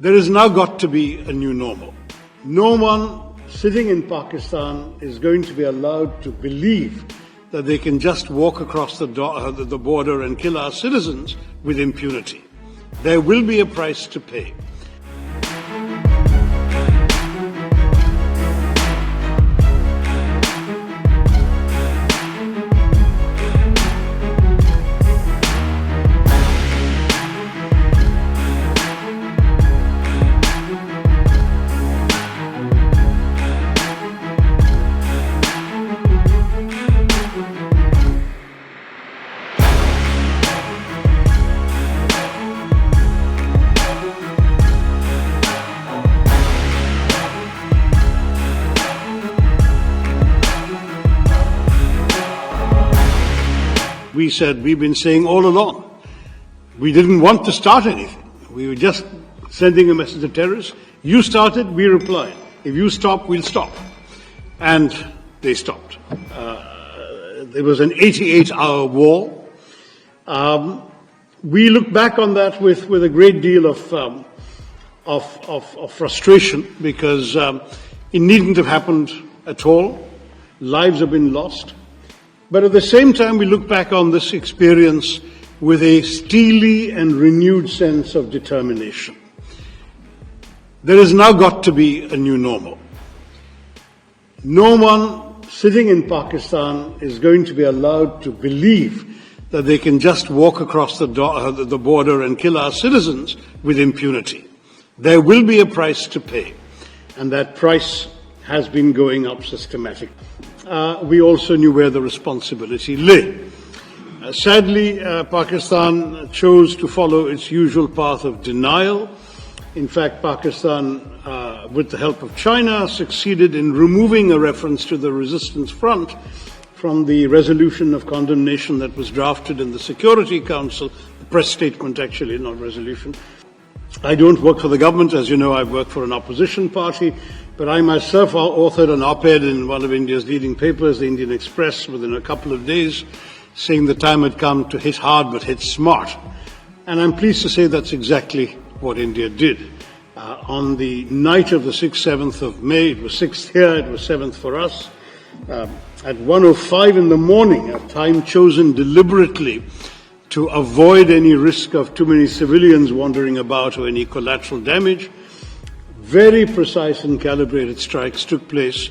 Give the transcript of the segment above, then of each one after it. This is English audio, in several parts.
There has now got to be a new normal. No one sitting in Pakistan is going to be allowed to believe that they can just walk across the border and kill our citizens with impunity. There will be a price to pay. We said, we've been saying all along, we didn't want to start anything. We were just sending a message to terrorists. You started, we replied. If you stop, we'll stop. And they stopped. There was an 88-hour war. We look back on that with a great deal of frustration because it needn't have happened at all. Lives have been lost. But at the same time, we look back on this experience with a steely and renewed sense of determination. There has now got to be a new normal. No one sitting in Pakistan is going to be allowed to believe that they can just walk across the border and kill our citizens with impunity. There will be a price to pay, and that price has been going up systematically. We also knew where the responsibility lay. Sadly, Pakistan chose to follow its usual path of denial. In fact, Pakistan, with the help of China, succeeded in removing a reference to the resistance front from the resolution of condemnation that was drafted in the Security Council, the press statement actually, not resolution. I don't work for the government, as you know, I work for an opposition party, but I myself authored an op-ed in one of India's leading papers, the Indian Express, within a couple of days, saying the time had come to hit hard but hit smart. And I'm pleased to say that's exactly what India did. On the night of the 6th, 7th of May, it was 6th here, it was 7th for us, at 1:05 in the morning, a time chosen deliberately to avoid any risk of too many civilians wandering about or any collateral damage, very precise and calibrated strikes took place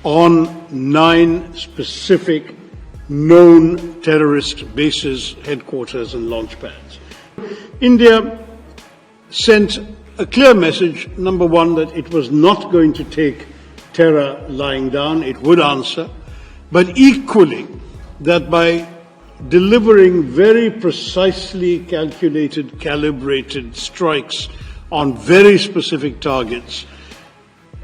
on 9 specific known terrorist bases, headquarters and launch pads. India sent a clear message, number one, that it was not going to take terror lying down, it would answer, but equally that by delivering very precisely calculated, calibrated strikes on very specific targets,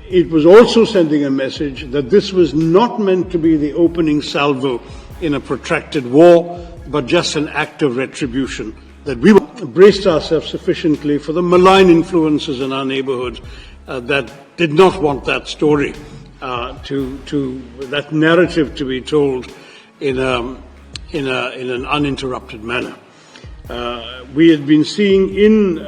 it was also sending a message that this was not meant to be the opening salvo in a protracted war, but just an act of retribution, that we braced ourselves sufficiently for the malign influences in our neighborhood that did not want that story, that narrative to be told in an uninterrupted manner. We had been seeing in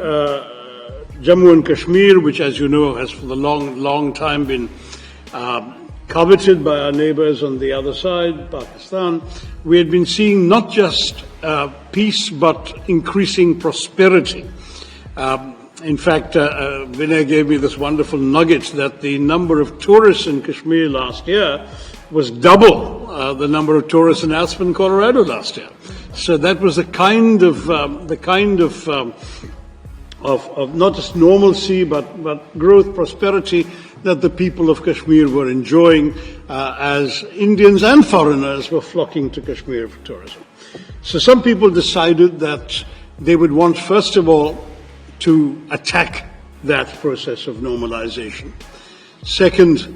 Jammu and Kashmir, which, as you know, has for the long time been coveted by our neighbors on the other side, Pakistan, we had been seeing not just peace but increasing prosperity. In fact, Vinay gave me this wonderful nugget that the number of tourists in Kashmir last year was double the number of tourists in Aspen, Colorado last year. So that was the kind of not just normalcy but growth, prosperity that the people of Kashmir were enjoying as Indians and foreigners were flocking to Kashmir for tourism. So some people decided that they would want, first of all, to attack that process of normalization. Second,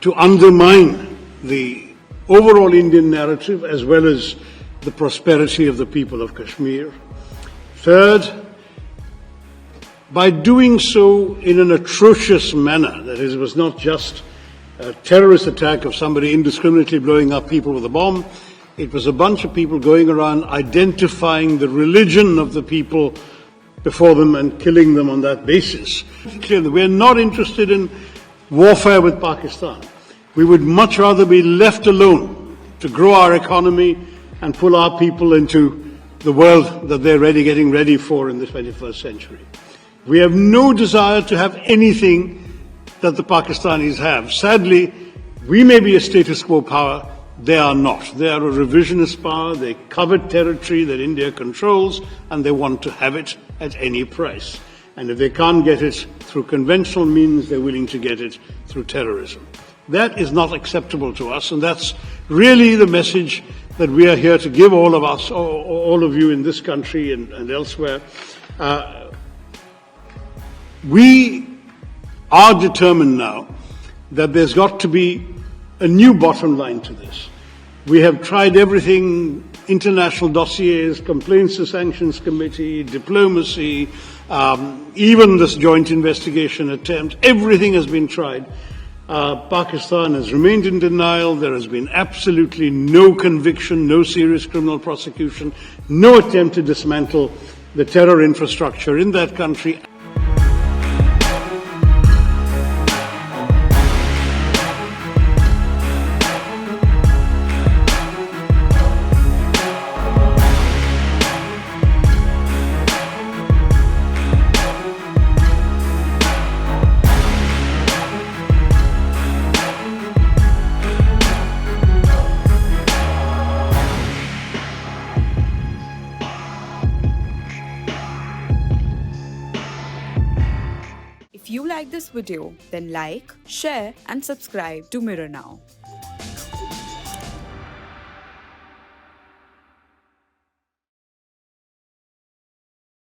to undermine the overall Indian narrative as well as the prosperity of the people of Kashmir. Third, by doing so in an atrocious manner, that is, it was not just a terrorist attack of somebody indiscriminately blowing up people with a bomb, it was a bunch of people going around identifying the religion of the people before them and killing them on that basis. Clearly, we're not interested in warfare with Pakistan. We would much rather be left alone to grow our economy and pull our people into the world that they're getting ready for in the 21st century. We have no desire to have anything that the Pakistanis have. Sadly, we may be a status quo power, they are not. They are a revisionist power, they covet territory that India controls, and they want to have it at any price. And if they can't get it through conventional means, they're willing to get it through terrorism. That is not acceptable to us, and that's really the message that we are here to give all of us, all of you in this country and elsewhere. We are determined now that there's got to be a new bottom line to this. We have tried everything, international dossiers, complaints to sanctions committee, diplomacy, even this joint investigation attempt, everything has been tried. Pakistan has remained in denial. There has been absolutely no conviction, no serious criminal prosecution, no attempt to dismantle the terror infrastructure in that country. If you like this video, then like, share and subscribe to Mirror Now.